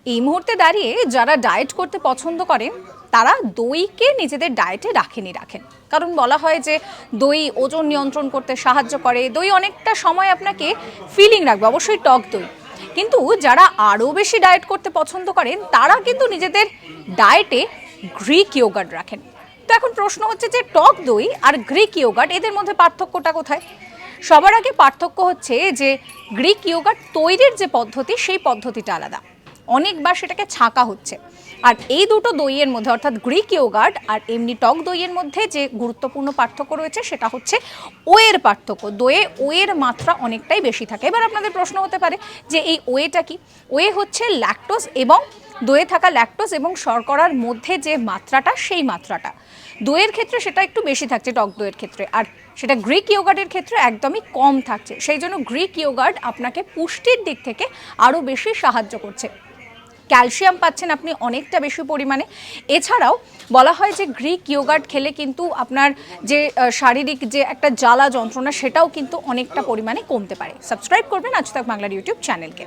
এই মুহূর্তে দাঁড়িয়ে যারা ডায়েট করতে পছন্দ করেন তারা দইকে নিজেদের ডায়েটে রাখেন, কারণ বলা হয় যে দই ওজন নিয়ন্ত্রণ করতে সাহায্য করে, দই অনেকটা সময় আপনাকে ফিলিং রাখবে, অবশ্যই টক দই। কিন্তু যারা আরও বেশি ডায়েট করতে পছন্দ করেন তারা কিন্তু নিজেদের ডায়েটে গ্রিক ইয়োগার্ট রাখেন। তো এখন প্রশ্ন হচ্ছে যে টক দই আর গ্রিক ইয়োগার্ট এদের মধ্যে পার্থক্যটা কোথায়? সবার আগে পার্থক্য হচ্ছে যে গ্রিক ইয়োগার্ট তৈরির যে পদ্ধতি সেই পদ্ধতিটা আলাদা, অনেকবার সেটাকে ছাঁকা হচ্ছে। আর এই দুটো দইয়ের মধ্যে অর্থাৎ গ্রিক ইয়োগার্ট আর এমনি টক দইয়ের মধ্যে যে গুরুত্বপূর্ণ পার্থক্য রয়েছে সেটা হচ্ছে ওয়ের পার্থক্য। দইয়ে ওয়ের মাত্রা অনেকটাই বেশি থাকে। এবার আপনাদের প্রশ্ন হতে পারে যে এই ওয়েটা কি? ওয়ে হচ্ছে ল্যাকটোজ এবং দইয়ে থাকা ল্যাকটোজ এবং শর্করার মধ্যে যে মাত্রাটা সেই মাত্রাটা। দইয়ের ক্ষেত্রে সেটা একটু বেশি থাকছে টক দইয়ের ক্ষেত্রে, আর সেটা গ্রিক ইয়োগার্টের ক্ষেত্রে একদমই কম থাকছে। সেই জন্য গ্রিক ইয়োগার্ট আপনাকে পুষ্টির দিক থেকে আরও বেশি সাহায্য করছে, ক্যালসিয়াম পাচ্ছেন আপনি অনেকটা বেশি পরিমাণে। এছাড়াও বলা হয় যে গ্রিক ইয়োগার্ট খেলে কিন্তু আপনার যে শারীরিক যে একটা জ্বালা যন্ত্রণা সেটাও কিন্তু অনেকটা পরিমাণে কমতে পারে। সাবস্ক্রাইব করবেন আজ তাক বাংলার ইউটিউব চ্যানেলকে।